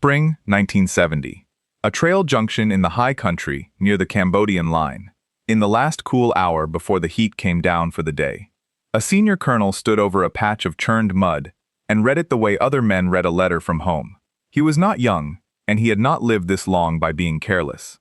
Spring 1970. A trail junction in the high country near the Cambodian line. In the last cool hour before the heat came down for the day, a senior colonel stood over a patch of churned mud and read it the way other men read a letter from home. He was not young, and he had not lived this long by being careless.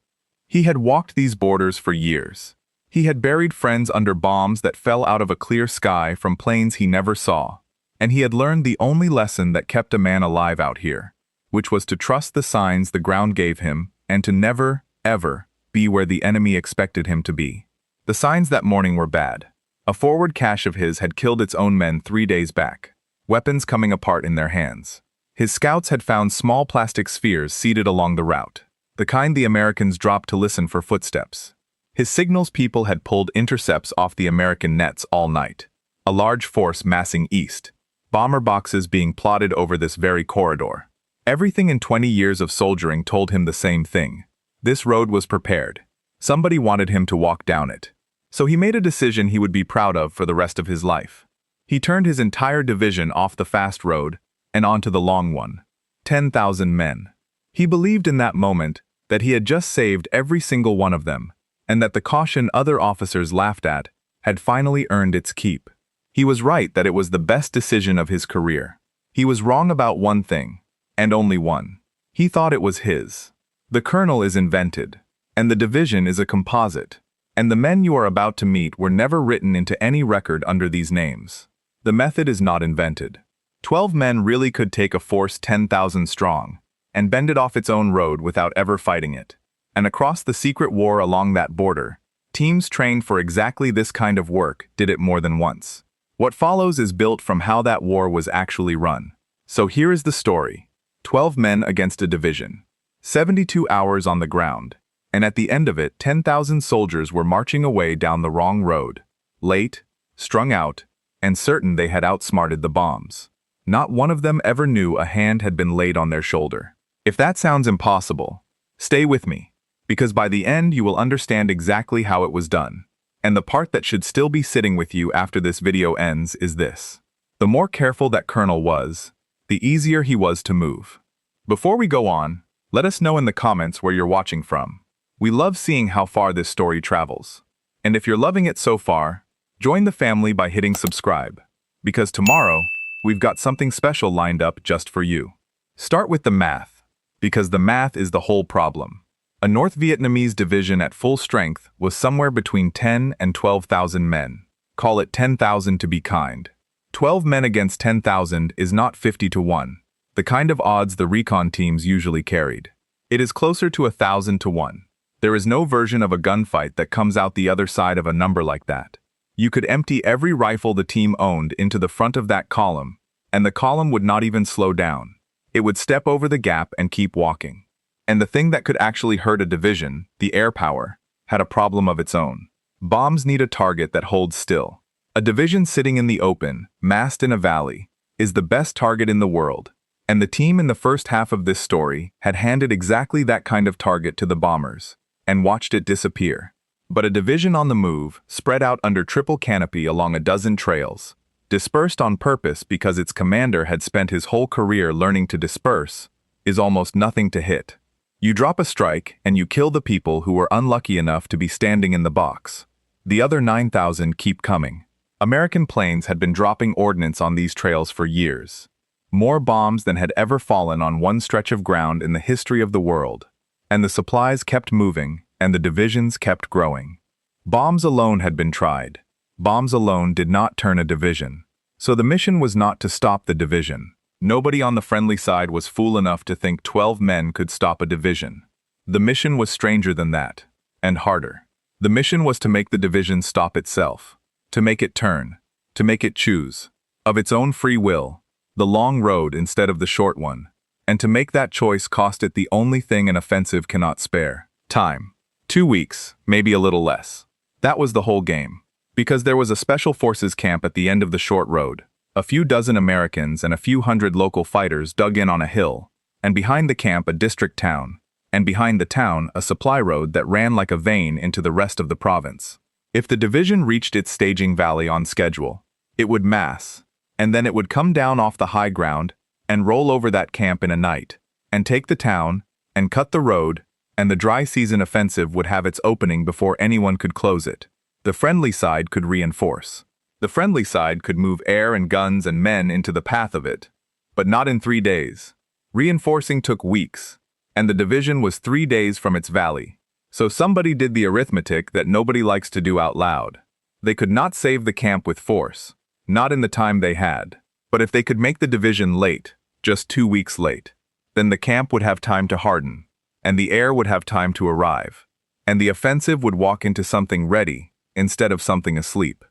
He had walked these borders for years. He had buried friends under bombs that fell out of a clear sky from planes he never saw, and he had learned the only lesson that kept a man alive out here, which was to trust the signs the ground gave him and to never, ever, be where the enemy expected him to be. The signs that morning were bad. A forward cache of his had killed its own men 3 days back, weapons coming apart in their hands. His scouts had found small plastic spheres seated along the route, the kind the Americans dropped to listen for footsteps. His signals people had pulled intercepts off the American nets all night, a large force massing east, bomber boxes being plotted over this very corridor. Everything in 20 years of soldiering told him the same thing. This road was prepared. Somebody wanted him to walk down it. So he made a decision he would be proud of for the rest of his life. He turned his entire division off the fast road and onto the long one. 10,000 men. He believed in that moment that he had just saved every single one of them, and that the caution other officers laughed at had finally earned its keep. He was right that it was the best decision of his career. He was wrong about one thing, and only one. He thought it was his. The colonel is invented, and the division is a composite, and the men you are about to meet were never written into any record under these names. The method is not invented. 12 men really could take a force 10,000 strong, and bend it off its own road without ever fighting it. And across the secret war along that border, teams trained for exactly this kind of work did it more than once. What follows is built from how that war was actually run. So here is the story. 12 men against a division. 72 hours on the ground, and at the end of it 10,000 soldiers were marching away down the wrong road, late, strung out, and certain they had outsmarted the bombs. Not one of them ever knew a hand had been laid on their shoulder. If that sounds impossible, stay with me, because by the end you will understand exactly how it was done. And the part that should still be sitting with you after this video ends is this. The more careful that colonel was, the easier he was to move. Before we go on, let us know in the comments where you're watching from. We love seeing how far this story travels. And if you're loving it so far, join the family by hitting subscribe, because tomorrow, we've got something special lined up just for you. Start with the math, because the math is the whole problem. A North Vietnamese division at full strength was somewhere between 10 and 12,000 men. Call it 10,000 to be kind. 12 men against 10,000 is not 50 to 1, the kind of odds the recon teams usually carried. It is closer to 1,000 to 1. There is no version of a gunfight that comes out the other side of a number like that. You could empty every rifle the team owned into the front of that column, and the column would not even slow down. It would step over the gap and keep walking. And the thing that could actually hurt a division, the air power, had a problem of its own. Bombs need a target that holds still. A division sitting in the open, massed in a valley, is the best target in the world. And the team in the first half of this story had handed exactly that kind of target to the bombers, and watched it disappear. But a division on the move, spread out under triple canopy along a dozen trails, dispersed on purpose because its commander had spent his whole career learning to disperse, is almost nothing to hit. You drop a strike and you kill the people who were unlucky enough to be standing in the box. The other 9,000 keep coming. American planes had been dropping ordnance on these trails for years. More bombs than had ever fallen on one stretch of ground in the history of the world. And the supplies kept moving, and the divisions kept growing. Bombs alone had been tried. Bombs alone did not turn a division. So the mission was not to stop the division. Nobody on the friendly side was fool enough to think 12 men could stop a division. The mission was stranger than that, and harder. The mission was to make the division stop itself, to make it turn, to make it choose, of its own free will, the long road instead of the short one, and to make that choice cost it the only thing an offensive cannot spare: time. 2 weeks, maybe a little less. That was the whole game. Because there was a special forces camp at the end of the short road. A few dozen Americans and a few hundred local fighters dug in on a hill, and behind the camp a district town, and behind the town a supply road that ran like a vein into the rest of the province. If the division reached its staging valley on schedule, it would mass, and then it would come down off the high ground and roll over that camp in a night, and take the town, and cut the road, and the dry season offensive would have its opening before anyone could close it. The friendly side could reinforce. The friendly side could move air and guns and men into the path of it. But not in 3 days. Reinforcing took weeks, and the division was 3 days from its valley. So somebody did the arithmetic that nobody likes to do out loud. They could not save the camp with force, not in the time they had. But if they could make the division late, just 2 weeks late, then the camp would have time to harden, and the air would have time to arrive, and the offensive would walk into something ready instead of something asleep.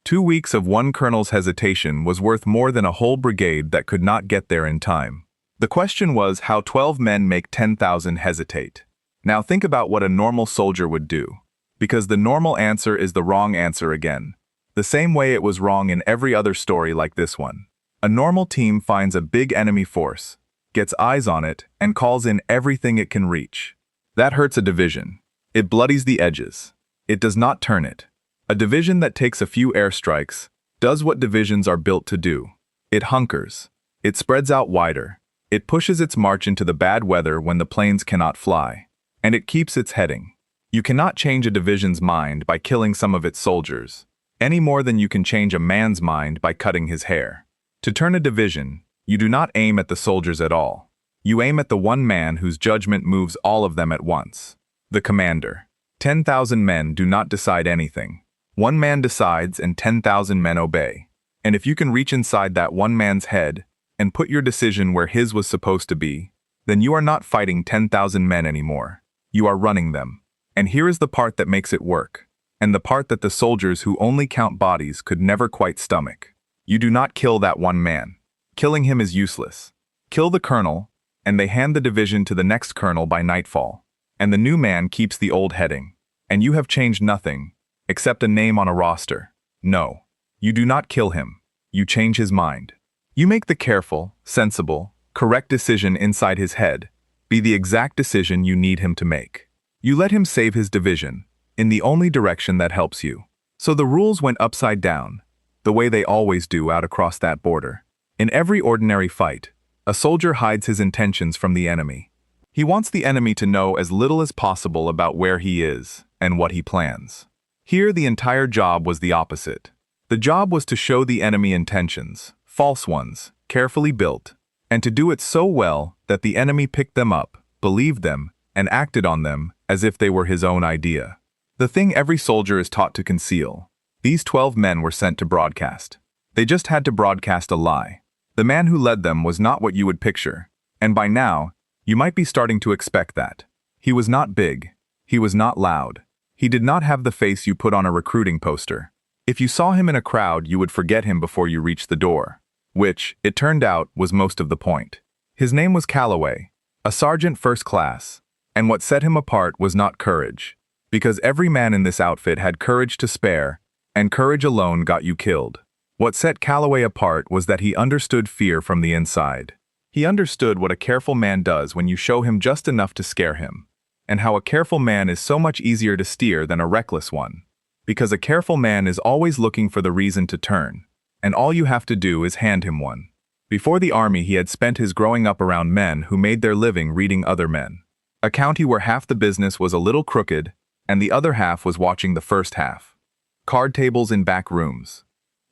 2 weeks of one colonel's hesitation was worth more than a whole brigade that could not get there in time. The question was how 12 men make 10,000 hesitate. Now think about what a normal soldier would do, because the normal answer is the wrong answer again, the same way it was wrong in every other story like this one. A normal team finds a big enemy force, gets eyes on it, and calls in everything it can reach. That hurts a division. It bloodies the edges. It does not turn it. A division that takes a few airstrikes does what divisions are built to do. It hunkers. It spreads out wider. It pushes its march into the bad weather when the planes cannot fly. And it keeps its heading. You cannot change a division's mind by killing some of its soldiers, any more than you can change a man's mind by cutting his hair. To turn a division, you do not aim at the soldiers at all. You aim at the one man whose judgment moves all of them at once. The commander. 10,000 men do not decide anything. One man decides and 10,000 men obey. And if you can reach inside that one man's head and put your decision where his was supposed to be, then you are not fighting 10,000 men anymore. You are running them. And here is the part that makes it work, and the part that the soldiers who only count bodies could never quite stomach. You do not kill that one man. Killing him is useless. Kill the colonel, and they hand the division to the next colonel by nightfall, and the new man keeps the old heading. And you have changed nothing, except a name on a roster. No, you do not kill him. You change his mind. You make the careful, sensible, correct decision inside his head be the exact decision you need him to make. You let him save his division, in the only direction that helps you. So the rules went upside down, the way they always do out across that border. In every ordinary fight, a soldier hides his intentions from the enemy. He wants the enemy to know as little as possible about where he is and what he plans. Here the entire job was the opposite. The job was to show the enemy intentions, false ones, carefully built, and to do it so well that the enemy picked them up, believed them, and acted on them as if they were his own idea. The thing every soldier is taught to conceal. These 12 men were sent to broadcast. They just had to broadcast a lie. The man who led them was not what you would picture, and by now, you might be starting to expect that. He was not big. He was not loud. He did not have the face you put on a recruiting poster. If you saw him in a crowd, you would forget him before you reached the door, which, it turned out, was most of the point. His name was Calloway, a sergeant first class, and what set him apart was not courage, because every man in this outfit had courage to spare, and courage alone got you killed. What set Calloway apart was that he understood fear from the inside. He understood what a careful man does when you show him just enough to scare him, and how a careful man is so much easier to steer than a reckless one. Because a careful man is always looking for the reason to turn, and all you have to do is hand him one. Before the army, he had spent his growing up around men who made their living reading other men. A county where half the business was a little crooked, and the other half was watching the first half. Card tables in back rooms.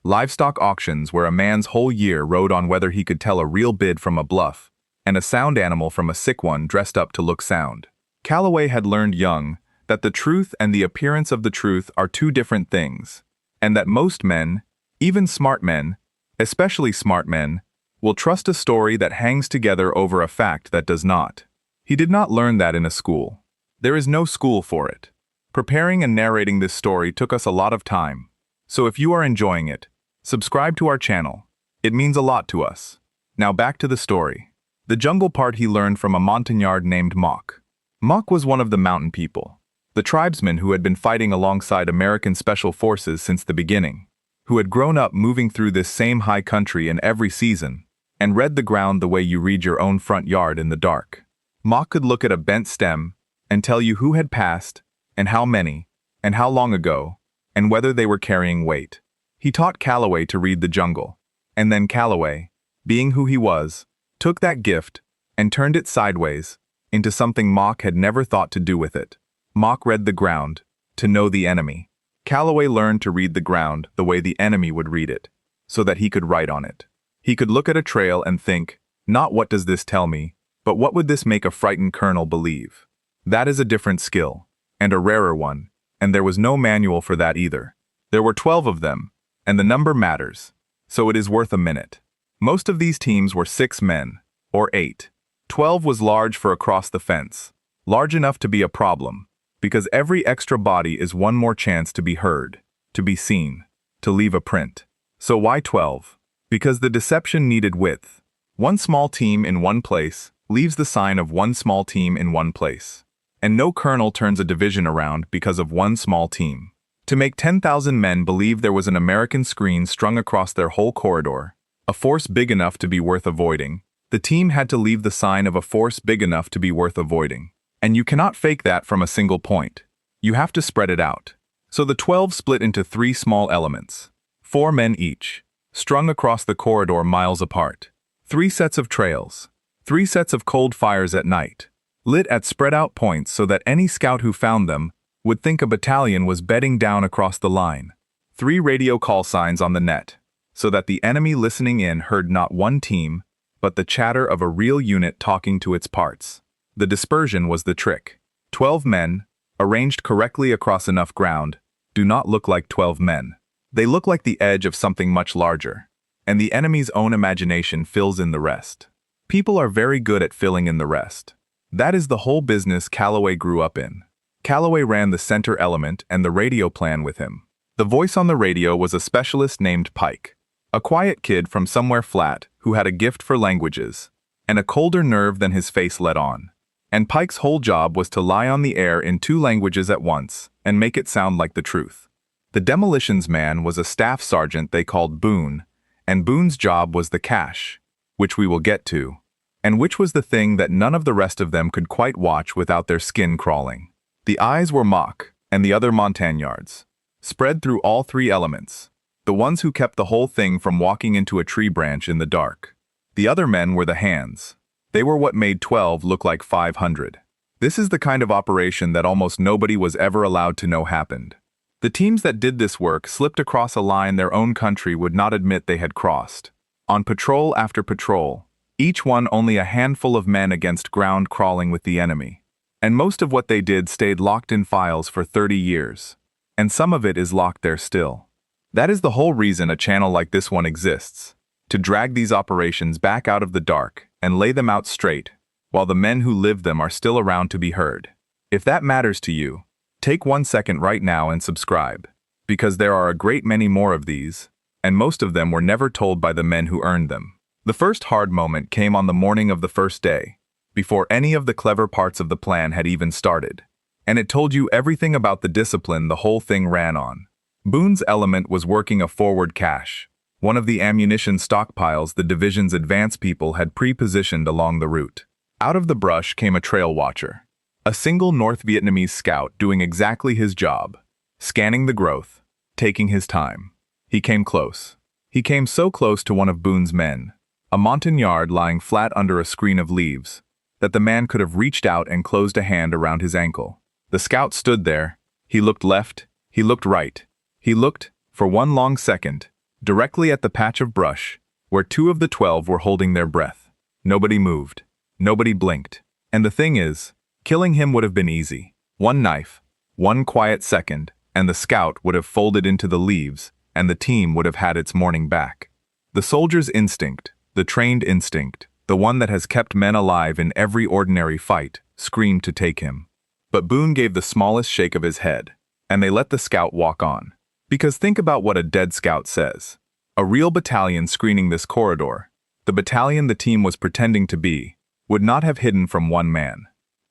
Livestock auctions where a man's whole year rode on whether he could tell a real bid from a bluff, and a sound animal from a sick one dressed up to look sound. Calloway had learned young that the truth and the appearance of the truth are two different things, and that most men, even smart men, especially smart men, will trust a story that hangs together over a fact that does not. He did not learn that in a school. There is no school for it. Preparing and narrating this story took us a lot of time, so if you are enjoying it, subscribe to our channel. It means a lot to us. Now back to the story. The jungle part he learned from a montagnard named Mock. Mock was one of the mountain people, the tribesmen who had been fighting alongside American Special Forces since the beginning, who had grown up moving through this same high country in every season, and read the ground the way you read your own front yard in the dark. Mock could look at a bent stem and tell you who had passed, and how many, and how long ago, and whether they were carrying weight. He taught Calloway to read the jungle, and then Calloway, being who he was, took that gift and turned it sideways into something Mock had never thought to do with it. Mock read the ground to know the enemy. Calloway learned to read the ground the way the enemy would read it, so that he could write on it. He could look at a trail and think, not what does this tell me, but what would this make a frightened colonel believe? That is a different skill, and a rarer one, and there was no manual for that either. There were 12 of them, and the number matters, so it is worth a minute. Most of these teams were 6 men, or 8. 12 was large for across the fence, large enough to be a problem, because every extra body is one more chance to be heard, to be seen, to leave a print. So why 12? Because the deception needed width. One small team in one place leaves the sign of one small team in one place. And no colonel turns a division around because of one small team. To make 10,000 men believe there was an American screen strung across their whole corridor, a force big enough to be worth avoiding, the team had to leave the sign of a force big enough to be worth avoiding. And you cannot fake that from a single point. You have to spread it out. So the 12 split into 3 small elements. 4 men each, strung across the corridor miles apart. 3 sets of trails. 3 sets of cold fires at night, lit at spread-out points so that any scout who found them would think a battalion was bedding down across the line. 3 radio call signs on the net, so that the enemy listening in heard not one team, but the chatter of a real unit talking to its parts. The dispersion was the trick. 12 men, arranged correctly across enough ground, do not look like 12 men. They look like the edge of something much larger, and the enemy's own imagination fills in the rest. People are very good at filling in the rest. That is the whole business Calloway grew up in. Calloway ran the center element and the radio plan with him. The voice on the radio was a specialist named Pike, a quiet kid from somewhere flat who had a gift for languages, and a colder nerve than his face let on. And Pike's whole job was to lie on the air in 2 languages at once and make it sound like the truth. The demolitions man was a staff sergeant they called Boone, and Boone's job was the cache, which we will get to, and which was the thing that none of the rest of them could quite watch without their skin crawling. The eyes were Mock, and the other Montagnards, spread through all 3 elements, the ones who kept the whole thing from walking into a tree branch in the dark. The other men were the hands. They were what made 12 look like 500. This is the kind of operation that almost nobody was ever allowed to know happened. The teams that did this work slipped across a line their own country would not admit they had crossed. On patrol after patrol, each one only a handful of men against ground crawling with the enemy. And most of what they did stayed locked in files for 30 years. And some of it is locked there still. That is the whole reason a channel like this one exists. To drag these operations back out of the dark and lay them out straight, while the men who lived them are still around to be heard. If that matters to you, take 1 second right now and subscribe, because there are a great many more of these, and most of them were never told by the men who earned them. The first hard moment came on the morning of the first day, before any of the clever parts of the plan had even started, and it told you everything about the discipline the whole thing ran on. Boone's element was working a forward cache, one of the ammunition stockpiles the division's advance people had pre-positioned along the route. Out of the brush came a trail watcher, a single North Vietnamese scout doing exactly his job, scanning the growth, taking his time. He came close. He came so close to one of Boone's men, a Montagnard lying flat under a screen of leaves, that the man could have reached out and closed a hand around his ankle. The scout stood there. He looked left. He looked right. He looked, for one long second, directly at the patch of brush, where 2 of the 12 were holding their breath. Nobody moved. Nobody blinked. And the thing is, killing him would have been easy. 1 knife, 1 quiet second, and the scout would have folded into the leaves, and the team would have had its morning back. The soldier's instinct, the trained instinct, the one that has kept men alive in every ordinary fight, screamed to take him. But Boone gave the smallest shake of his head, and they let the scout walk on. Because think about what a dead scout says. A real battalion screening this corridor, the battalion the team was pretending to be, would not have hidden from 1 man.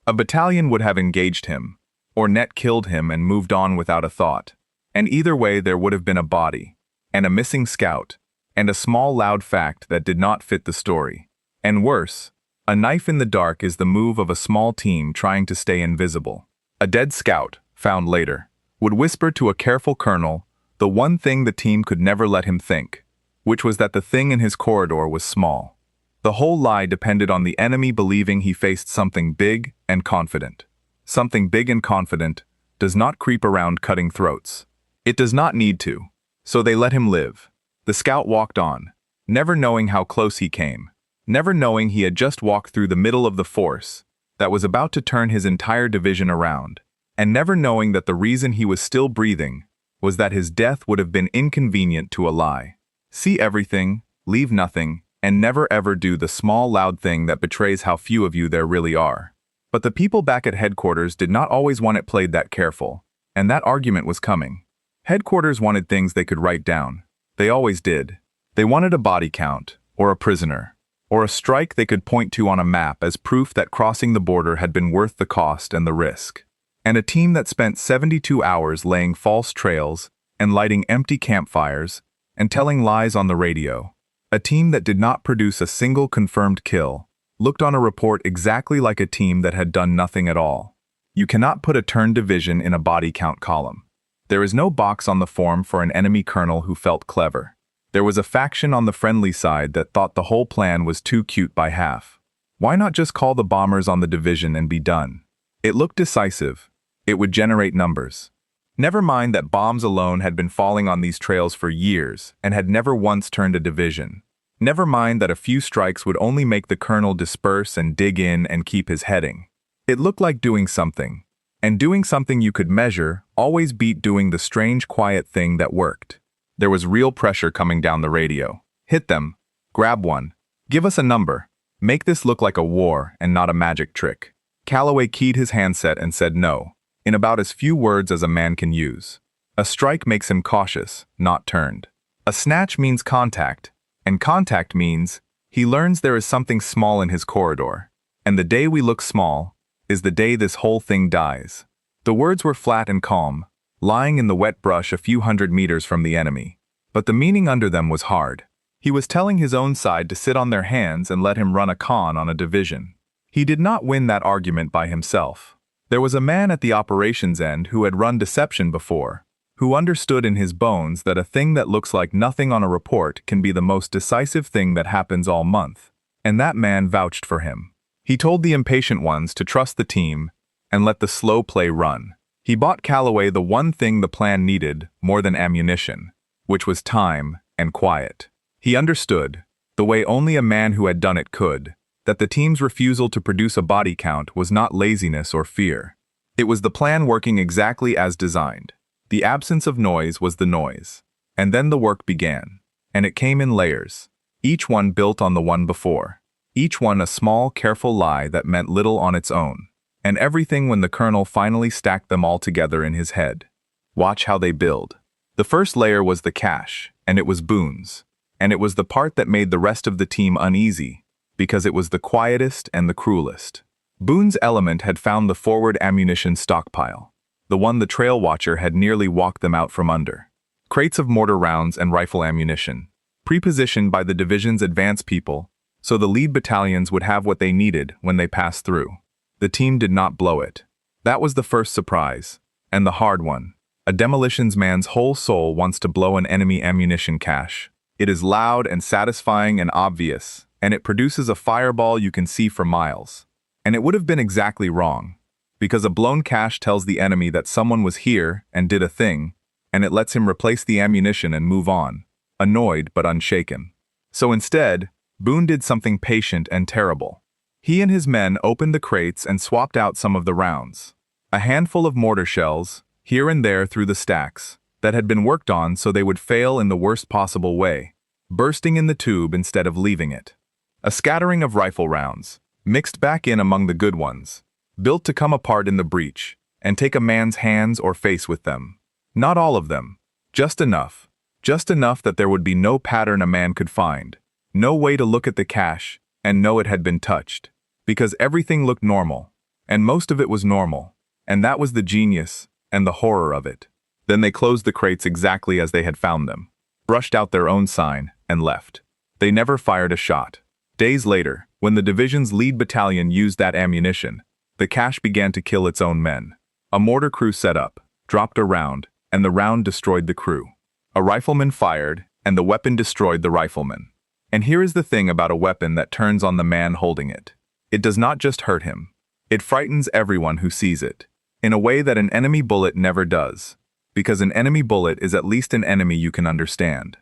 A battalion would have engaged him, or net killed him and moved on without a thought. And either way there would have been a body, and a missing scout, and a small loud fact that did not fit the story. And worse, a knife in the dark is the move of a small team trying to stay invisible. A dead scout, found later, would whisper to a careful colonel the one thing the team could never let him think, which was that the thing in his corridor was small. The whole lie depended on the enemy believing he faced something big and confident. Something big and confident does not creep around cutting throats. It does not need to. So they let him live. The scout walked on, never knowing how close he came, never knowing he had just walked through the middle of the force that was about to turn his entire division around, and never knowing that the reason he was still breathing was that his death would have been inconvenient to a lie. See everything, leave nothing, and never ever do the small loud thing that betrays how few of you there really are. But the people back at headquarters did not always want it played that careful, and that argument was coming. Headquarters wanted things they could write down. They always did. They wanted a body count, or a prisoner, or a strike they could point to on a map as proof that crossing the border had been worth the cost and the risk. And a team that spent 72 hours laying false trails and lighting empty campfires and telling lies on the radio. A team that did not produce a single confirmed kill looked on a report exactly like a team that had done nothing at all. You cannot put a turned division in a body count column. There is no box on the form for an enemy colonel who felt clever. There was a faction on the friendly side that thought the whole plan was too cute by half. Why not just call the bombers on the division and be done? It looked decisive. It would generate numbers. Never mind that bombs alone had been falling on these trails for years and had never once turned a division. Never mind that a few strikes would only make the colonel disperse and dig in and keep his heading. It looked like doing something. And doing something you could measure always beat doing the strange quiet thing that worked. There was real pressure coming down the radio. Hit them. Grab one. Give us a number. Make this look like a war and not a magic trick. Calloway keyed his handset and said no, in about as few words as a man can use. A strike makes him cautious, not turned. A snatch means contact, and contact means he learns there is something small in his corridor. And the day we look small is the day this whole thing dies. The words were flat and calm, lying in the wet brush a few hundred meters from the enemy. But the meaning under them was hard. He was telling his own side to sit on their hands and let him run a con on a division. He did not win that argument by himself. There was a man at the operations end who had run deception before, who understood in his bones that a thing that looks like nothing on a report can be the most decisive thing that happens all month. And that man vouched for him. He told the impatient ones to trust the team and let the slow play run. He bought Calloway the one thing the plan needed more than ammunition, which was time and quiet. He understood, the way only a man who had done it could, that the team's refusal to produce a body count was not laziness or fear. It was the plan working exactly as designed. The absence of noise was the noise. And then the work began. And it came in layers, each one built on the one before. Each one a small, careful lie that meant little on its own. And everything when the colonel finally stacked them all together in his head. Watch how they build. The first layer was the cache, and it was Boone's. And it was the part that made the rest of the team uneasy, because it was the quietest and the cruelest. Boone's element had found the forward ammunition stockpile, the one the trail watcher had nearly walked them out from under. Crates of mortar rounds and rifle ammunition, pre-positioned by the division's advance people, so the lead battalions would have what they needed when they passed through. The team did not blow it. That was the first surprise, and the hard one. A demolitions man's whole soul wants to blow an enemy ammunition cache. It is loud and satisfying and obvious, and it produces a fireball you can see for miles. And it would have been exactly wrong, because a blown cache tells the enemy that someone was here and did a thing, and it lets him replace the ammunition and move on, annoyed but unshaken. So instead, Boone did something patient and terrible. He and his men opened the crates and swapped out some of the rounds. A handful of mortar shells, here and there through the stacks, that had been worked on so they would fail in the worst possible way, bursting in the tube instead of leaving it. A scattering of rifle rounds, mixed back in among the good ones, built to come apart in the breach, and take a man's hands or face with them. Not all of them, just enough that there would be no pattern a man could find, no way to look at the cache and know it had been touched, because everything looked normal, and most of it was normal, and that was the genius and the horror of it. Then they closed the crates exactly as they had found them, brushed out their own sign, and left. They never fired a shot. Days later, when the division's lead battalion used that ammunition, the cache began to kill its own men. A mortar crew set up, dropped a round, and the round destroyed the crew. A rifleman fired, and the weapon destroyed the rifleman. And here is the thing about a weapon that turns on the man holding it. It does not just hurt him. It frightens everyone who sees it, in a way that an enemy bullet never does, because an enemy bullet is at least an enemy you can understand.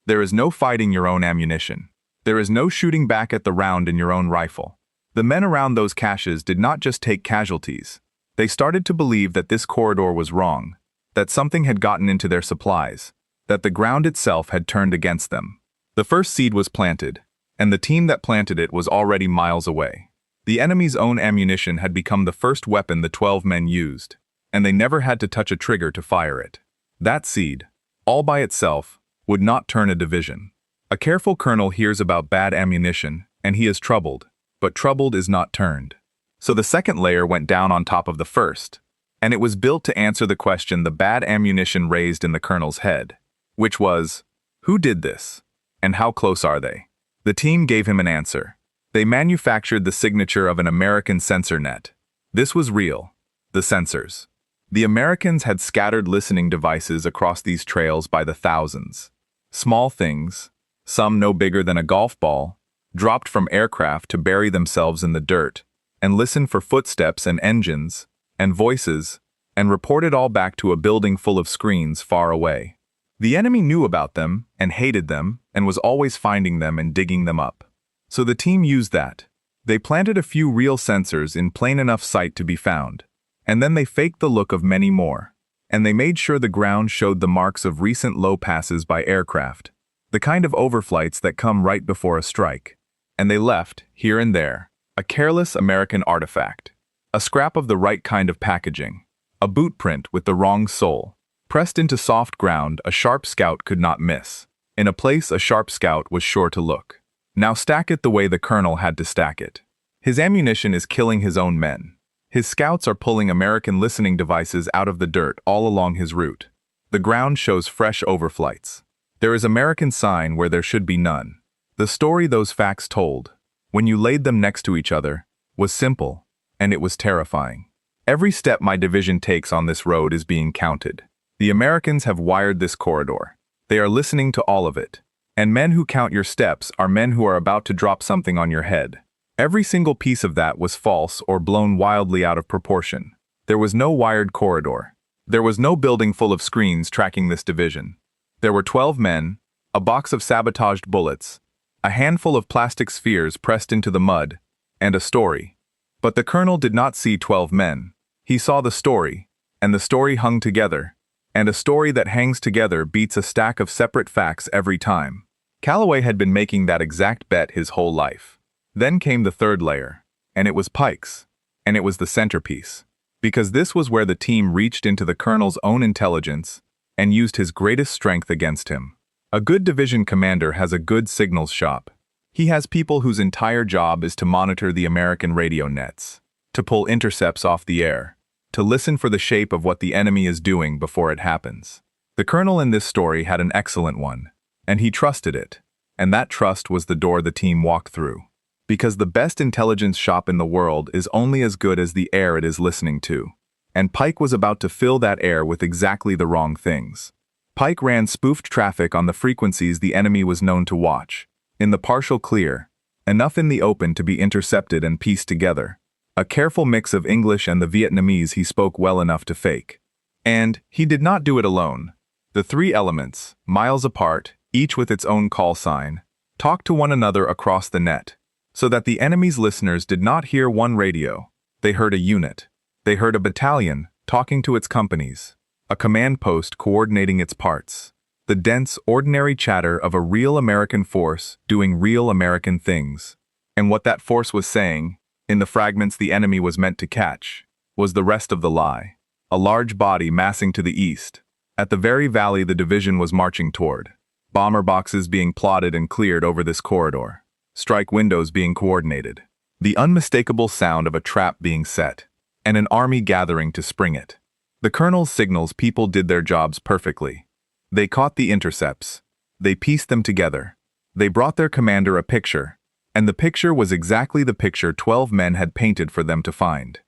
There is no fighting your own ammunition. There is no shooting back at the round in your own rifle. The men around those caches did not just take casualties. They started to believe that this corridor was wrong, that something had gotten into their supplies, that the ground itself had turned against them. The first seed was planted, and the team that planted it was already miles away. The enemy's own ammunition had become the first weapon the 12 men used, and they never had to touch a trigger to fire it. That seed, all by itself, would not turn a division. A careful colonel hears about bad ammunition, and he is troubled, but troubled is not turned. So the second layer went down on top of the first, and it was built to answer the question the bad ammunition raised in the colonel's head, which was, who did this? And how close are they? The team gave him an answer. They manufactured the signature of an American sensor net. This was real. The sensors. The Americans had scattered listening devices across these trails by the thousands. Small things, some no bigger than a golf ball, dropped from aircraft to bury themselves in the dirt, and listen for footsteps and engines, and voices, and report it all back to a building full of screens far away. The enemy knew about them, and hated them, and was always finding them and digging them up. So the team used that. They planted a few real sensors in plain enough sight to be found, and then they faked the look of many more, and they made sure the ground showed the marks of recent low passes by aircraft, the kind of overflights that come right before a strike. And they left, here and there, a careless American artifact, a scrap of the right kind of packaging, a boot print with the wrong sole. Pressed into soft ground a sharp scout could not miss. In a place a sharp scout was sure to look. Now stack it the way the colonel had to stack it. His ammunition is killing his own men. His scouts are pulling American listening devices out of the dirt all along his route. The ground shows fresh overflights. There is American sign where there should be none. The story those facts told, when you laid them next to each other, was simple, and it was terrifying. Every step my division takes on this road is being counted. The Americans have wired this corridor. They are listening to all of it. And men who count your steps are men who are about to drop something on your head. Every single piece of that was false or blown wildly out of proportion. There was no wired corridor. There was no building full of screens tracking this division. There were 12 men, a box of sabotaged bullets, a handful of plastic spheres pressed into the mud, and a story. But the colonel did not see 12 men. He saw the story, and the story hung together. And a story that hangs together beats a stack of separate facts every time. Calloway had been making that exact bet his whole life. Then came the third layer, and it was Pike's, and it was the centerpiece. Because this was where the team reached into the colonel's own intelligence and used his greatest strength against him. A good division commander has a good signals shop. He has people whose entire job is to monitor the American radio nets, to pull intercepts off the air, to listen for the shape of what the enemy is doing before it happens. The colonel in this story had an excellent one, and he trusted it, and that trust was the door the team walked through. Because the best intelligence shop in the world is only as good as the air it is listening to, and Pike was about to fill that air with exactly the wrong things. Pike ran spoofed traffic on the frequencies the enemy was known to watch, in the partial clear, enough in the open to be intercepted and pieced together. A careful mix of English and the Vietnamese he spoke well enough to fake. And he did not do it alone. The three elements, miles apart, each with its own call sign, talked to one another across the net, so that the enemy's listeners did not hear one radio. They heard a unit. They heard a battalion talking to its companies, a command post coordinating its parts, the dense, ordinary chatter of a real American force doing real American things. And what that force was saying, in the fragments the enemy was meant to catch, was the rest of the lie. A large body massing to the east, at the very valley the division was marching toward. Bomber boxes being plotted and cleared over this corridor. Strike windows being coordinated. The unmistakable sound of a trap being set, and an army gathering to spring it. The colonel's signals people did their jobs perfectly. They caught the intercepts. They pieced them together. They brought their commander a picture. And the picture was exactly the picture 12 men had painted for them to find.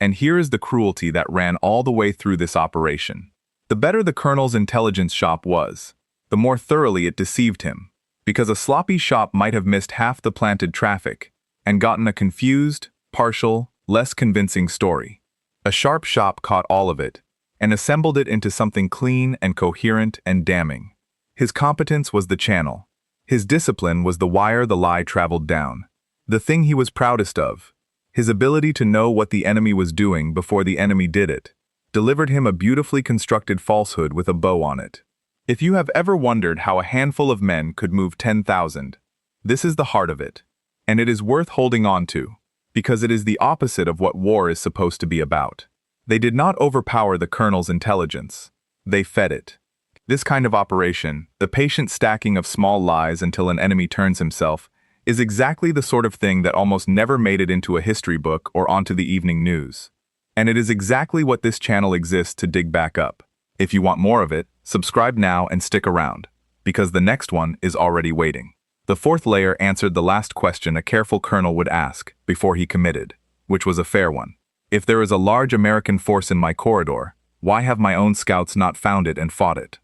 And here is the cruelty that ran all the way through this operation. The better the colonel's intelligence shop was, the more thoroughly it deceived him. because a sloppy shot might have missed half the planted traffic and gotten a confused, partial, less convincing story. A sharp shot caught all of it and assembled it into something clean and coherent and damning. His competence was the channel. His discipline was the wire the lie traveled down. The thing he was proudest of, his ability to know what the enemy was doing before the enemy did it, delivered him a beautifully constructed falsehood with a bow on it. If you have ever wondered how a handful of men could move 10,000, this is the heart of it, and it is worth holding on to, because it is the opposite of what war is supposed to be about. They did not overpower the colonel's intelligence. They fed it. This kind of operation, the patient stacking of small lies until an enemy turns himself, is exactly the sort of thing that almost never made it into a history book or onto the evening news. And it is exactly what this channel exists to dig back up. If you want more of it, subscribe now and stick around, because the next one is already waiting. The fourth layer answered the last question a careful colonel would ask before he committed, which was a fair one. If there is a large American force in my corridor, why have my own scouts not found it and fought it?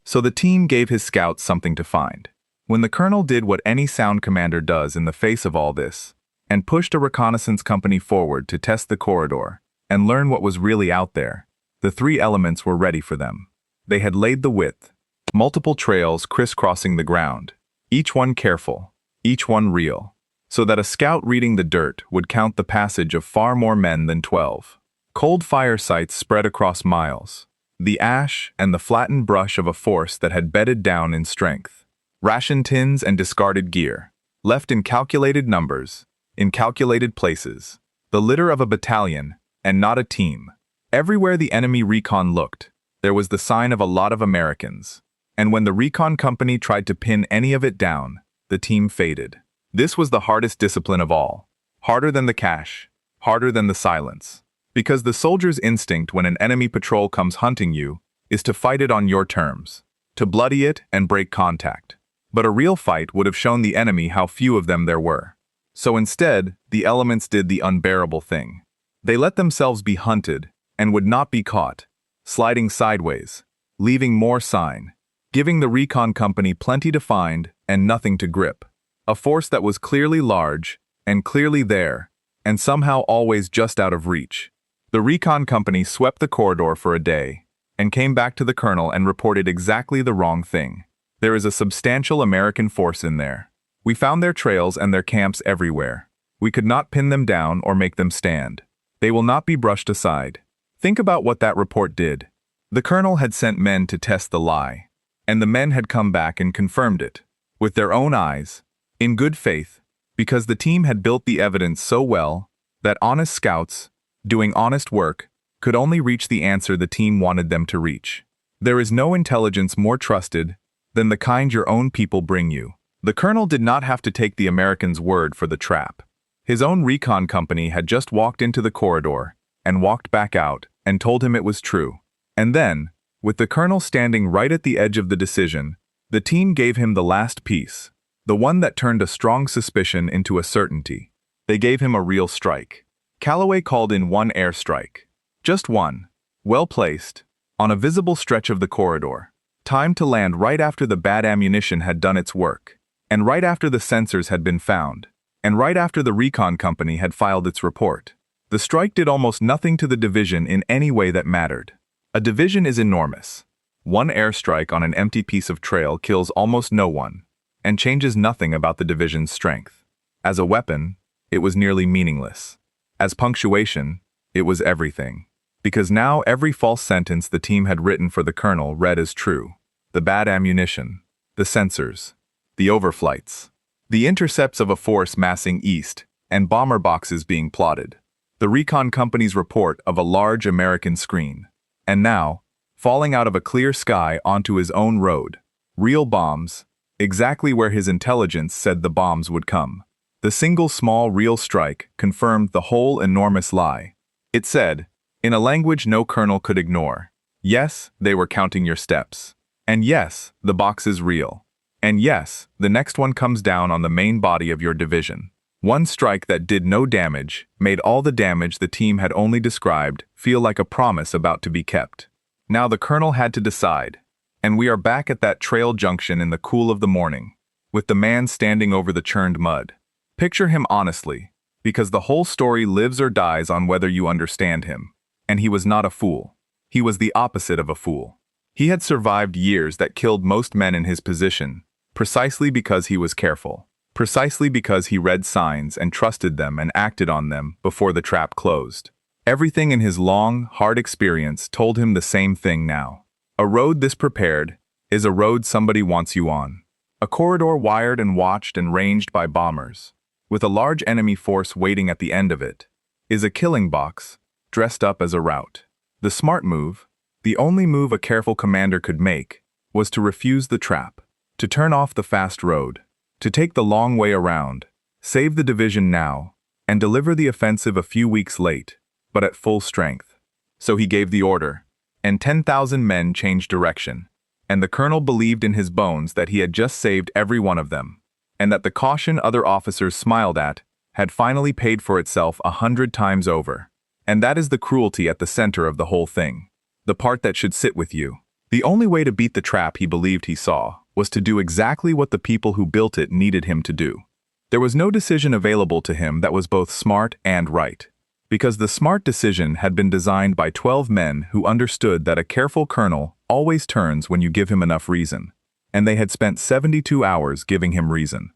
So the team gave his scouts something to find. When the colonel did what any sound commander does in the face of all this, and pushed a reconnaissance company forward to test the corridor and learn what was really out there, the three elements were ready for them. They had laid the width, multiple trails crisscrossing the ground, each one careful, each one real, so that a scout reading the dirt would count the passage of far more men than 12. Cold fire sites spread across miles, the ash and the flattened brush of a force that had bedded down in strength. Ration tins and discarded gear, left in calculated numbers, in calculated places, the litter of a battalion, and not a team. Everywhere the enemy recon looked, there was the sign of a lot of Americans, and when the recon company tried to pin any of it down, the team faded. This was the hardest discipline of all, harder than the cash, harder than the silence, because the soldier's instinct when an enemy patrol comes hunting you is to fight it on your terms, to bloody it and break contact. But a real fight would have shown the enemy how few of them there were. So instead, the elements did the unbearable thing. They let themselves be hunted and would not be caught, sliding sideways, leaving more sign, giving the recon company plenty to find and nothing to grip. A force that was clearly large and clearly there, and somehow always just out of reach. The recon company swept the corridor for a day and came back to the colonel and reported exactly the wrong thing. There is a substantial American force in there. We found their trails and their camps everywhere. We could not pin them down or make them stand. They will not be brushed aside. Think about what that report did. The colonel had sent men to test the lie, and the men had come back and confirmed it, with their own eyes, in good faith, because the team had built the evidence so well that honest scouts, doing honest work, could only reach the answer the team wanted them to reach. There is no intelligence more trusted than the kind your own people bring you. The colonel did not have to take the Americans' word for the trap. His own recon company had just walked into the corridor and walked back out and told him it was true. And then, with the colonel standing right at the edge of the decision, the team gave him the last piece, the one that turned a strong suspicion into a certainty. They gave him a real strike. Calloway called in one airstrike. Just one, well placed, on a visible stretch of the corridor. Time to land right after the bad ammunition had done its work, and right after the sensors had been found, and right after the recon company had filed its report. The strike did almost nothing to the division in any way that mattered. A division is enormous. One airstrike on an empty piece of trail kills almost no one, and changes nothing about the division's strength. As a weapon, it was nearly meaningless. As punctuation, it was everything. Because now every false sentence the team had written for the colonel read as true. The bad ammunition, the sensors, the overflights, the intercepts of a force massing east, and bomber boxes being plotted. The recon company's report of a large American screen. And now, falling out of a clear sky onto his own road, real bombs, exactly where his intelligence said the bombs would come. The single small real strike confirmed the whole enormous lie. It said, in a language no colonel could ignore, yes, they were counting your steps. And yes, the box is real. And yes, the next one comes down on the main body of your division. One strike that did no damage made all the damage the team had only described feel like a promise about to be kept. Now the colonel had to decide, and we are back at that trail junction in the cool of the morning. with the man standing over the churned mud. Picture him honestly, because the whole story lives or dies on whether you understand him. And he was not a fool. He was the opposite of a fool. He had survived years that killed most men in his position, precisely because he was careful, precisely because he read signs and trusted them and acted on them before the trap closed. Everything in his long, hard experience told him the same thing now. A road this prepared is a road somebody wants you on. A corridor wired and watched and ranged by bombers, with a large enemy force waiting at the end of it, is a killing box, dressed up as a route. The smart move, the only move a careful commander could make, was to refuse the trap, to turn off the fast road, to take the long way around, save the division now, and deliver the offensive a few weeks late, but at full strength. So he gave the order, and 10,000 men changed direction, and the colonel believed in his bones that he had just saved every one of them, and that the caution other officers smiled at had finally paid for itself 100 times over. And that is the cruelty at the center of the whole thing, the part that should sit with you. The only way to beat the trap he believed he saw was to do exactly what the people who built it needed him to do. There was no decision available to him that was both smart and right, because the smart decision had been designed by 12 men who understood that a careful colonel always turns when you give him enough reason, and they had spent 72 hours giving him reason.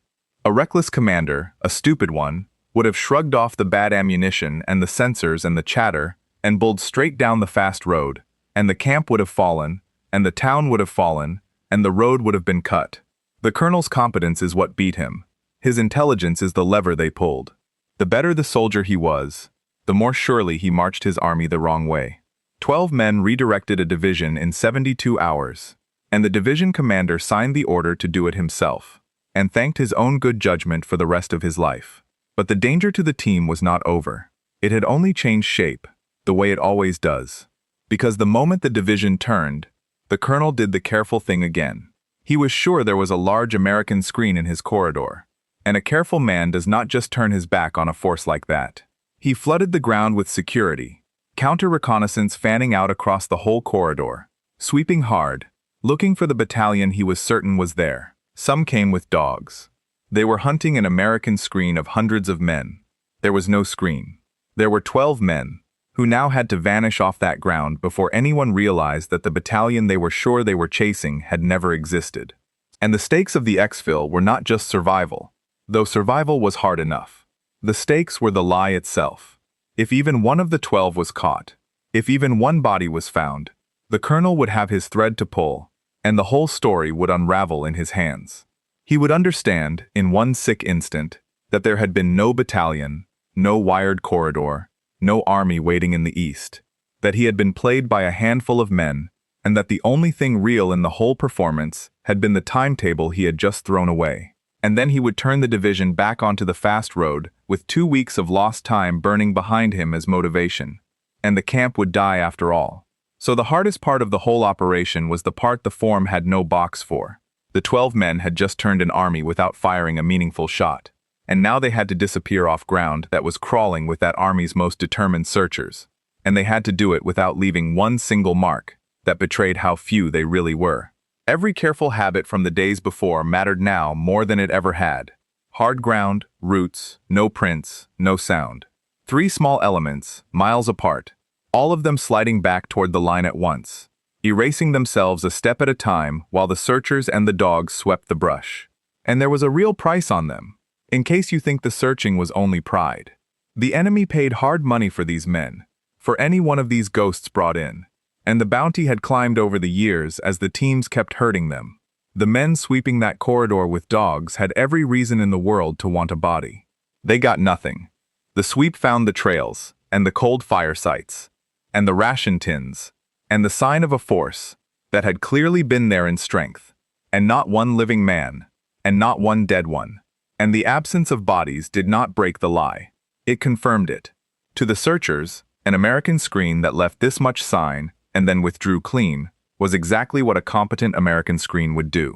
A reckless commander, a stupid one, would have shrugged off the bad ammunition and the sensors and the chatter and bowled straight down the fast road, and the camp would have fallen, and the town would have fallen, and the road would have been cut. The colonel's competence is what beat him. His intelligence is the lever they pulled. The better the soldier he was, the more surely he marched his army the wrong way. 12 men redirected a division in 72 hours, and the division commander signed the order to do it himself, and thanked his own good judgment for the rest of his life. But the danger to the team was not over. It had only changed shape, the way it always does. Because the moment the division turned, the colonel did the careful thing again. He was sure there was a large American screen in his corridor, and a careful man does not just turn his back on a force like that. He flooded the ground with security, counter-reconnaissance fanning out across the whole corridor, sweeping hard, looking for the battalion he was certain was there. Some came with dogs. They were hunting an American screen of hundreds of men. There was no screen. There were 12 men, who now had to vanish off that ground before anyone realized that the battalion they were sure they were chasing had never existed. And the stakes of the exfil were not just survival, though survival was hard enough. The stakes were the lie itself. If even one of the 12 was caught, if even one body was found, the colonel would have his thread to pull, and the whole story would unravel in his hands. He would understand, in one sick instant, that there had been no battalion, no wired corridor, no army waiting in the east, that he had been played by a handful of men, and that the only thing real in the whole performance had been the timetable he had just thrown away. And then he would turn the division back onto the fast road, with 2 weeks of lost time burning behind him as motivation, and the camp would die after all. So the hardest part of the whole operation was the part the form had no box for. The 12 men had just turned an army without firing a meaningful shot, and now they had to disappear off ground that was crawling with that army's most determined searchers, and they had to do it without leaving one single mark that betrayed how few they really were. Every careful habit from the days before mattered now more than it ever had. Hard ground, roots, no prints, no sound. 3 small elements, miles apart, all of them sliding back toward the line at once, erasing themselves a step at a time while the searchers and the dogs swept the brush. And there was a real price on them, in case you think the searching was only pride. The enemy paid hard money for these men, for any one of these ghosts brought in, and the bounty had climbed over the years as the teams kept hurting them. The men sweeping that corridor with dogs had every reason in the world to want a body. They got nothing. The sweep found the trails, and the cold fire sites, and the ration tins, and the sign of a force that had clearly been there in strength, and not one living man, and not one dead one. And the absence of bodies did not break the lie. It confirmed it. To the searchers, an American screen that left this much sign and then withdrew clean was exactly what a competent American screen would do.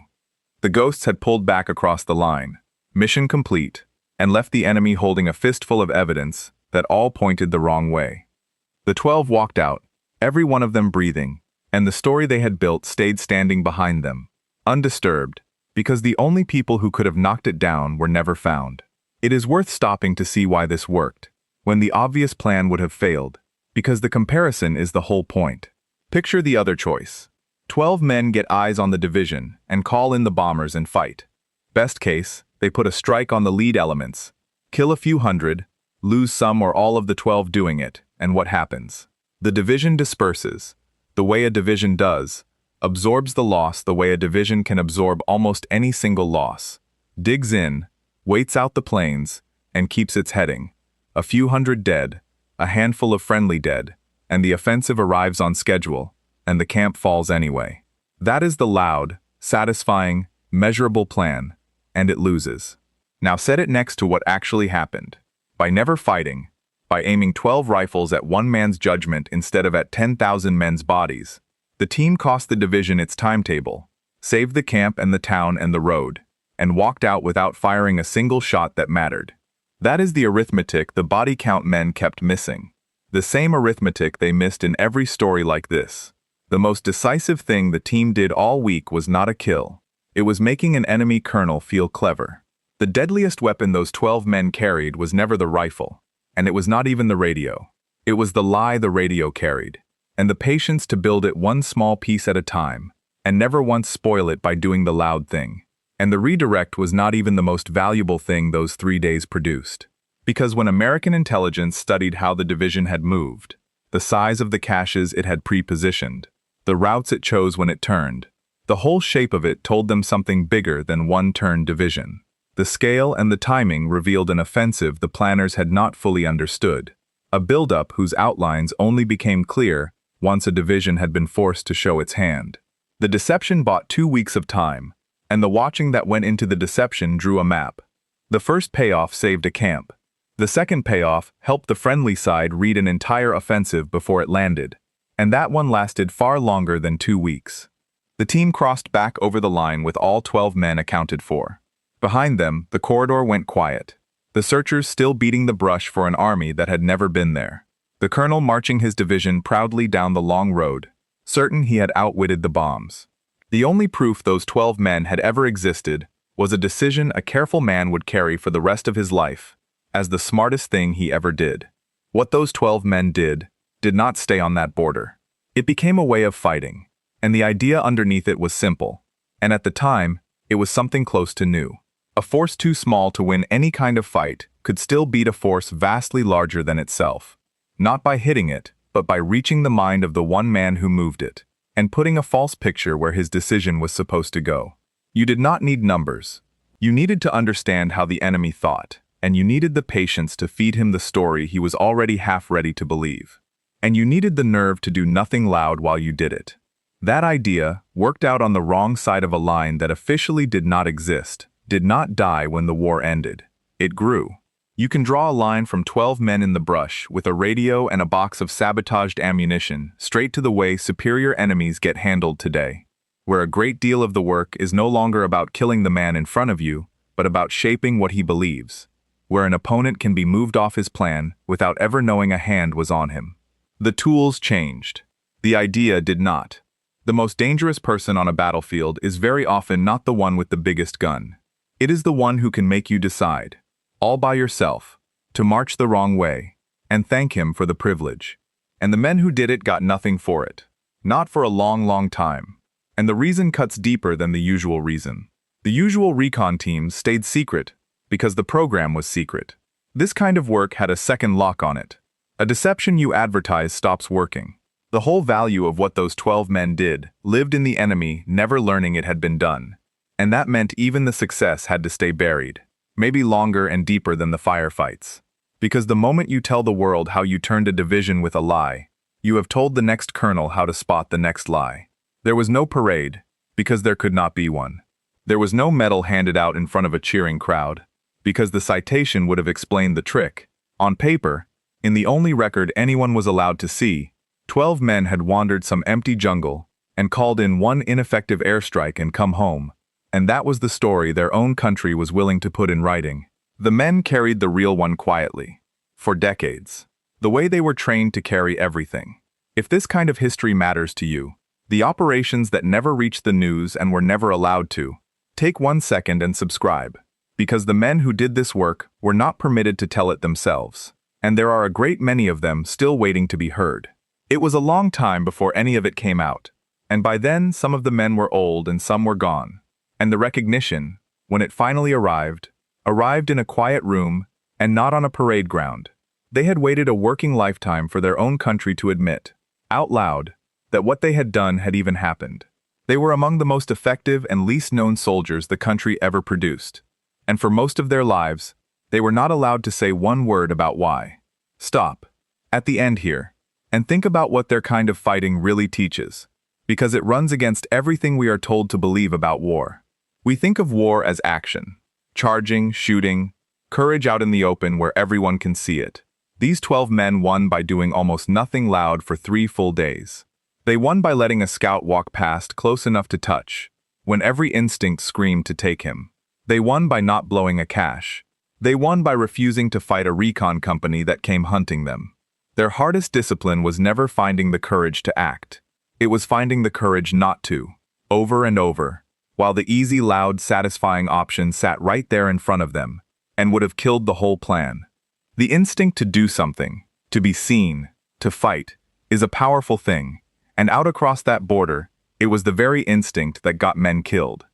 The ghosts had pulled back across the line, mission complete, and left the enemy holding a fistful of evidence that all pointed the wrong way. The 12 walked out, every one of them breathing, and the story they had built stayed standing behind them, undisturbed, because the only people who could have knocked it down were never found. It is worth stopping to see why this worked, when the obvious plan would have failed, because the comparison is the whole point. Picture the other choice. 12 men get eyes on the division and call in the bombers and fight. Best case, they put a strike on the lead elements, kill a few hundred, lose some or all of the 12 doing it, and what happens? The division disperses, the way a division does, absorbs the loss the way a division can absorb almost any single loss, digs in, waits out the planes, and keeps its heading. A few hundred dead, a handful of friendly dead, and the offensive arrives on schedule, and the camp falls anyway. That is the loud, satisfying, measurable plan, and it loses. Now set it next to what actually happened. By never fighting, by aiming 12 rifles at one man's judgment instead of at 10,000 men's bodies, the team cost the division its timetable, saved the camp and the town and the road, and walked out without firing a single shot that mattered. That is the arithmetic the body count men kept missing. The same arithmetic they missed in every story like this. The most decisive thing the team did all week was not a kill. It was making an enemy colonel feel clever. The deadliest weapon those 12 men carried was never the rifle, and it was not even the radio. It was the lie the radio carried, and the patience to build it one small piece at a time, and never once spoil it by doing the loud thing. And the redirect was not even the most valuable thing those 3 days produced. Because when American intelligence studied how the division had moved, the size of the caches it had pre-positioned, the routes it chose when it turned, the whole shape of it told them something bigger than one-turn division. The scale and the timing revealed an offensive the planners had not fully understood, a buildup whose outlines only became clear once a division had been forced to show its hand. The deception bought 2 weeks of time, and the watching that went into the deception drew a map. The first payoff saved a camp. The second payoff helped the friendly side read an entire offensive before it landed, and that one lasted far longer than 2 weeks. The team crossed back over the line with all 12 men accounted for. Behind them, the corridor went quiet, the searchers still beating the brush for an army that had never been there. The colonel marching his division proudly down the long road, certain he had outwitted the bombs. The only proof those 12 men had ever existed was a decision a careful man would carry for the rest of his life, as the smartest thing he ever did. What those 12 men did not stay on that border. It became a way of fighting, and the idea underneath it was simple, and at the time, it was something close to new. A force too small to win any kind of fight could still beat a force vastly larger than itself, not by hitting it, but by reaching the mind of the one man who moved it, and putting a false picture where his decision was supposed to go. You did not need numbers. You needed to understand how the enemy thought, and you needed the patience to feed him the story he was already half ready to believe. And you needed the nerve to do nothing loud while you did it. That idea, worked out on the wrong side of a line that officially did not exist, did not die when the war ended. It grew. You can draw a line from 12 men in the brush with a radio and a box of sabotaged ammunition straight to the way superior enemies get handled today, where a great deal of the work is no longer about killing the man in front of you, but about shaping what he believes, where an opponent can be moved off his plan without ever knowing a hand was on him. The tools changed. The idea did not. The most dangerous person on a battlefield is very often not the one with the biggest gun. It is the one who can make you decide, all by yourself, to march the wrong way, and thank him for the privilege. And the men who did it got nothing for it. Not for a long, long time. And the reason cuts deeper than the usual reason. The usual recon teams stayed secret because the program was secret. This kind of work had a second lock on it. A deception you advertise stops working. The whole value of what those 12 men did lived in the enemy never learning it had been done. And that meant even the success had to stay buried, maybe longer and deeper than the firefights. Because the moment you tell the world how you turned a division with a lie, you have told the next colonel how to spot the next lie. There was no parade, because there could not be one. There was no medal handed out in front of a cheering crowd, because the citation would have explained the trick. On paper, in the only record anyone was allowed to see, 12 men had wandered some empty jungle and called in one ineffective airstrike and come home. And that was the story their own country was willing to put in writing. The men carried the real one quietly. For decades. The way they were trained to carry everything. If this kind of history matters to you, the operations that never reached the news and were never allowed to, Take 1 second and subscribe, because the men who did this work were not permitted to tell it themselves, and there are a great many of them still waiting to be heard. It was a long time before any of it came out, and by then some of the men were old and some were gone, and the recognition, when it finally arrived in a quiet room and not on a parade ground. They had waited a working lifetime for their own country to admit, out loud, that what they had done had even happened. They were among the most effective and least known soldiers the country ever produced, and for most of their lives, they were not allowed to say one word about why. Stop, at the end here, and think about what their kind of fighting really teaches, because it runs against everything we are told to believe about war. We think of war as action, charging, shooting, courage out in the open where everyone can see it. These 12 men won by doing almost nothing loud for 3 full days. They won by letting a scout walk past close enough to touch, when every instinct screamed to take him. They won by not blowing a cache. They won by refusing to fight a recon company that came hunting them. Their hardest discipline was never finding the courage to act. It was finding the courage not to, over and over, while the easy, loud, satisfying option sat right there in front of them, and would have killed the whole plan. The instinct to do something, to be seen, to fight, is a powerful thing. And out across that border, it was the very instinct that got men killed.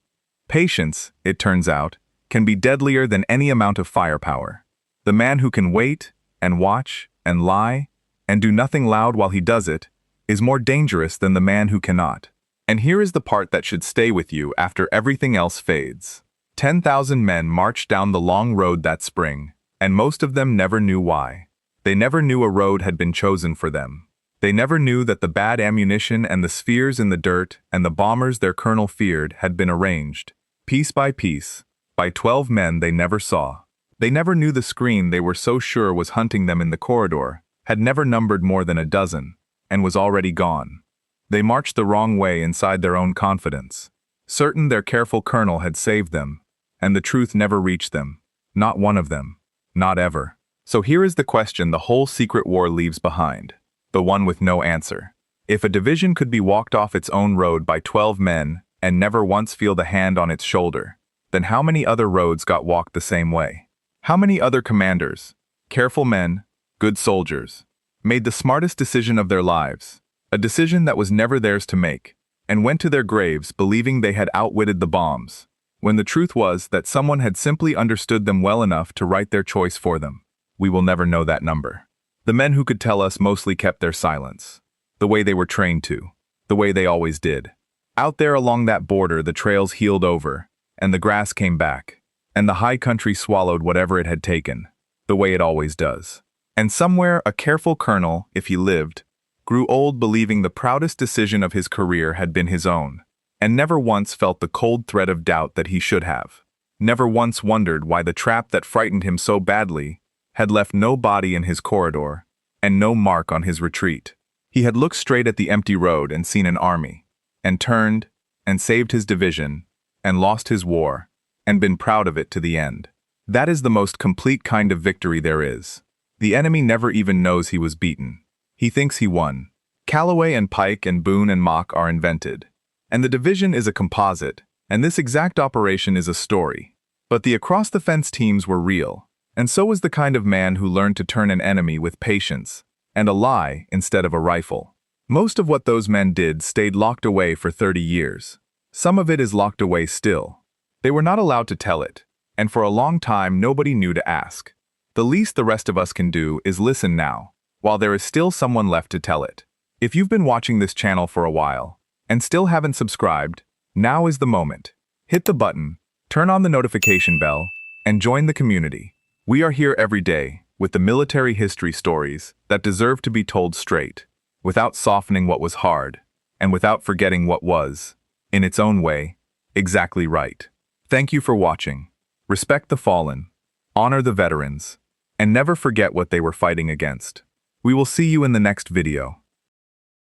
Patience, it turns out, can be deadlier than any amount of firepower. The man who can wait, and watch, and lie, and do nothing loud while he does it, is more dangerous than the man who cannot. And here is the part that should stay with you after everything else fades. 10,000 men marched down the long road that spring, and most of them never knew why. They never knew a road had been chosen for them. They never knew that the bad ammunition and the spheres in the dirt and the bombers their colonel feared had been arranged, piece by 12 men they never saw. They never knew the screen they were so sure was hunting them in the corridor had never numbered more than a dozen, and was already gone. They marched the wrong way inside their own confidence, certain their careful colonel had saved them, and the truth never reached them, not one of them, not ever. So here is the question the whole secret war leaves behind. The one with no answer. If a division could be walked off its own road by 12 men and never once feel the hand on its shoulder, then how many other roads got walked the same way? How many other commanders, careful men, good soldiers, made the smartest decision of their lives, a decision that was never theirs to make, and went to their graves believing they had outwitted the bombs, when the truth was that someone had simply understood them well enough to write their choice for them? We will never know that number. The men who could tell us mostly kept their silence, the way they were trained to, the way they always did. Out there along that border the trails healed over, and the grass came back, and the high country swallowed whatever it had taken, the way it always does. And somewhere a careful colonel, if he lived, grew old believing the proudest decision of his career had been his own, and never once felt the cold thread of doubt that he should have. Never once wondered why the trap that frightened him so badly had left no body in his corridor, and no mark on his retreat. He had looked straight at the empty road and seen an army, and turned, and saved his division, and lost his war, and been proud of it to the end. That is the most complete kind of victory there is. The enemy never even knows he was beaten. He thinks he won. Calloway and Pike and Boone and Mach are invented, and the division is a composite, and this exact operation is a story. But the across-the-fence teams were real. And so was the kind of man who learned to turn an enemy with patience, and a lie instead of a rifle. Most of what those men did stayed locked away for 30 years. Some of it is locked away still. They were not allowed to tell it, and for a long time nobody knew to ask. The least the rest of us can do is listen now, while there is still someone left to tell it. If you've been watching this channel for a while, and still haven't subscribed, now is the moment. Hit the button, turn on the notification bell, and join the community. We are here every day with the military history stories that deserve to be told straight, without softening what was hard, and without forgetting what was, in its own way, exactly right. Thank you for watching. Respect the fallen, honor the veterans, and never forget what they were fighting against. We will see you in the next video.